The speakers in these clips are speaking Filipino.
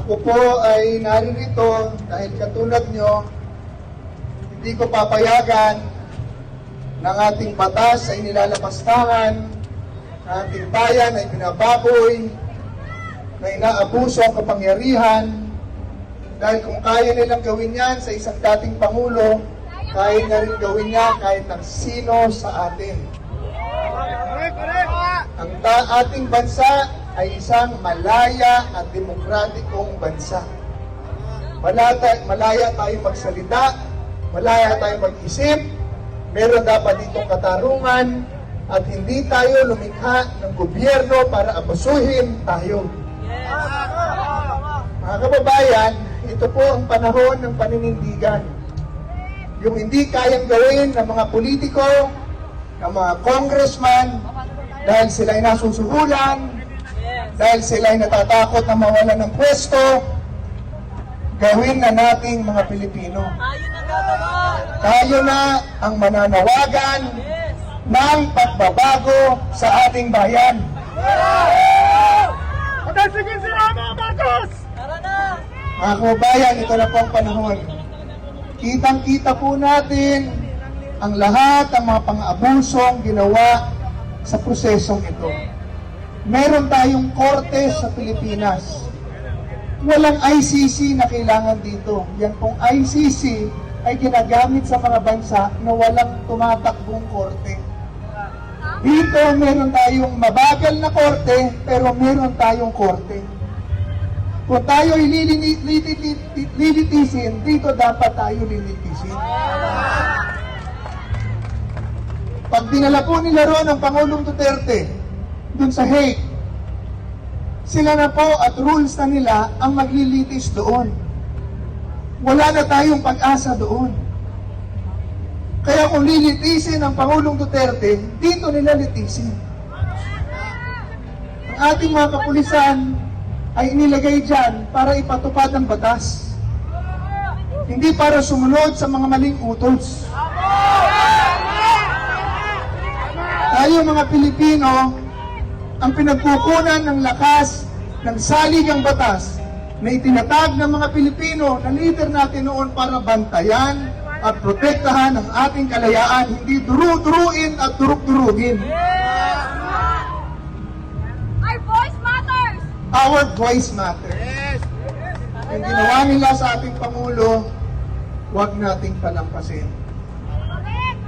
Ako po ay naririto dahil katulad nyo, hindi ko papayagan ng ating batas ay nilalapastangan, ng ating bayan ay binababoy, na inaabuso ang kapangyarihan, dahil kung kaya nilang gawin yan sa isang dating Pangulo, kaya na rin gawin niya kahit ng sino sa atin. Ang ating bansa ay isang malaya at demokratikong bansa. Malaya tayong magsalita, malaya tayong mag-isip, meron dapat ditong katarungan, at hindi tayo lumikha ng gobyerno para abusuhin tayo. Mga kababayan, ito po ang panahon ng paninindigan. Yung hindi kayang gawin ng mga politiko, ng mga congressman, dahil sila ay nasusuhulan, dahil sila ay natatakot na mawalan ng pwesto, gawin na nating mga Pilipino. Tayo na ang mananawagan ng pagbabago sa ating bayan. Sige sila mga Marcos! Mga kababayan, ito na po ang panahon. Kitang-kita po natin ang lahat ng mga pang-abusong ginawa sa prosesong ito. Meron tayong korte sa Pilipinas. Walang ICC na kailangan dito. Yan pong ICC ay ginagamit sa mga bansa na walang tumatakbong korte. Dito meron tayong mabagal na korte, pero meron tayong korte. Kung tayo ay lilitisin, dito dapat tayo lilitisin. Pag dinala po nila roon ang Pangulong Duterte, dun sa Hague, sila na po at rules na nila ang maglilitis doon. Wala na tayong pag-asa doon. Kaya kung lilitisin ang Pangulong Duterte, dito nila litisin. Ang ating mga kapulisan ay inilagay dyan para ipatupad ang batas. Hindi para sumunod sa mga maling utos. Tayo mga Pilipino, ang pinagkukunan ng lakas ng saligang batas na itinatag ng mga Pilipino na leader natin noon para bantayan at protektahan ang ating kalayaan, hindi duru-duruin at durug-durugin. Our voice matters! Our voice matters. Yung ginawa nila sa ating Pangulo, huwag nating palampasin.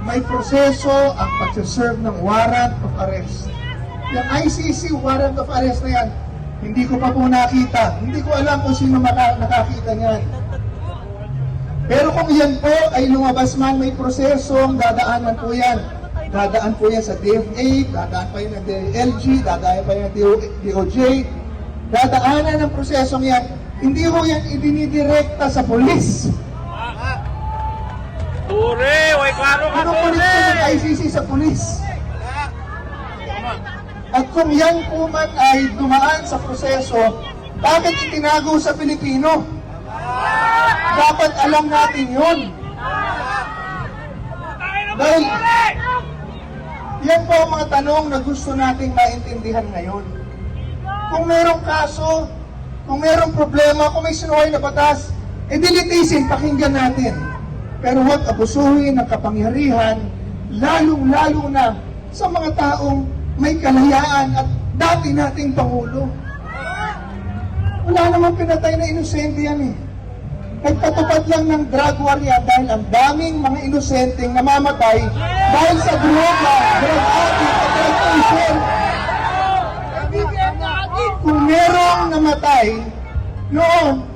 May proseso ang pag-serve ng warrant of arrest. Yung ICC warrant of arrest na yan, hindi ko pa po nakita. Hindi ko alam kung sino nakakita niyan. Pero kung yan po ay lumabas man, may prosesong dadaanan po yan. Dadaan po yan sa DFA, dadaan pa yan ng DLG, dadaan pa yan ng DOJ. Dadaanan ng prosesong yan. Hindi ho yan idinidirekta sa polis. Ture! Way klaro ka, Ano Ture! polis po ng ICC sa polis? At kung yan po man ay dumaan sa proseso, bakit itinago sa Pilipino? Dapat alam natin yun. Dahil yan po ang mga tanong na gusto nating maintindihan ngayon. Kung merong kaso, kung merong problema, kung may sinuway na batas, dilitisin, pakinggan natin. Pero huwag abusuhin ang kapangyarihan, lalong-lalo na sa mga taong may kalayaan at dati nating Pangulo. Wala namang pinatay na inosente yan eh. Nagpatupad lang ng drug war yan dahil ang daming mga inosenteng namamatay dahil sa droga, drug addict at drug pusher. Kung merong namatay noon,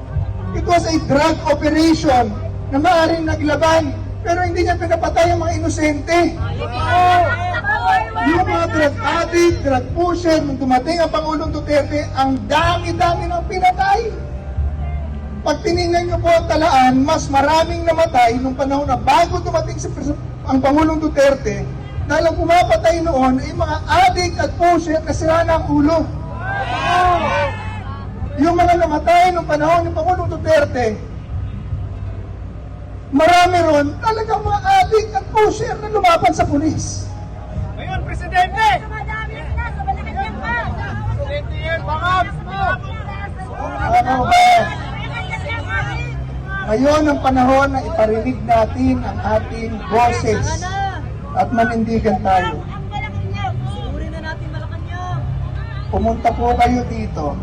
it was a drug operation na maaaring naglaban, pero hindi niya pinapatay ang mga inosente. Yung mga drug addict, drug pusher, nung dumating ang Pangulong Duterte, ang dami-dami ng pinatay. Pag tinignan niyo po ang talaan, mas maraming namatay nung panahon na bago dumating ang Pangulong Duterte, dahil ang pumapatay noon ay mga addict at pusher na sira na ang ulo. Yung mga namatay nung panahon ng Pangulong Duterte, marami ron talagang mga addict at pusher na lumaban sa pulis. Ngayon, Presidente! Madami na, sa Malacanang pa! Presidente yan, bangag! Ano ba? Ngayon ang panahon na iparinig natin ang ating boses at manindigan tayo. Sugurin na natin Malacanang. Pumunta po kayo dito.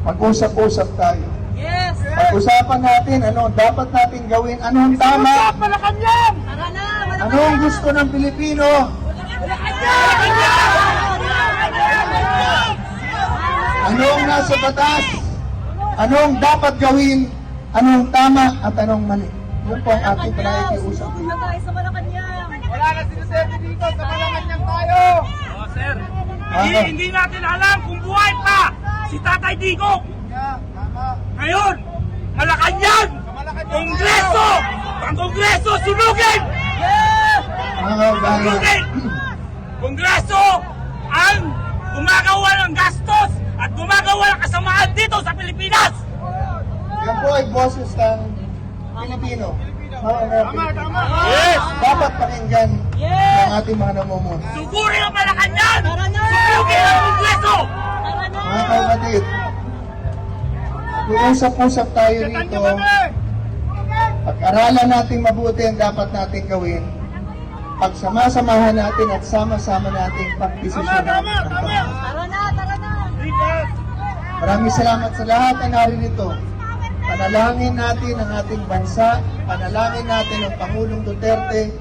Mag-usap-usap tayo. Yes! Pag-usapan natin ano ang dapat natin gawin, ano ang tama, Malacanang! Tara na! ano ang gusto ng Pilipino, ano ang nasa batas, ano ang dapat gawin, ano ang tama at anong mali. Yun po ang ating panakikiusap. Sugurin na tayo sa Malacanang. Wala na si Duterte dito, sa Malacanang tayo! Oh, sir. Hindi natin alam kung buhay pa si Tatay Digong. Ngayon, Malacanang! Kongreso! Ang Kongreso, sunugin! Sunugin! Kongreso ang gumagawa ng gastos at gumagawa ng kasamaan dito sa Pilipinas! Yan po ay boses ng Pilipino. Mga Pilipino. Yes! Dapat pakinggan ng ating mga namumuno. Sugurin ang Malacanang! Tara na! Sunugin ang Kongreso! Tara na! Mga kapatid, usap-usap tayo rito. Pag-aralan natin mabuti ang dapat natin gawin. Pagsama-samahan natin at sama-sama nating pagdesisyon. Tara na! Tara na! Maraming salamat sa lahat na naririto. Panalangin natin ang ating bansa, panalangin natin ang Pangulong Duterte,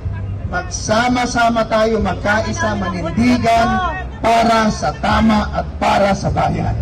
magsama-sama tayo, magkaisa, manindigan para sa tama at para sa bayan.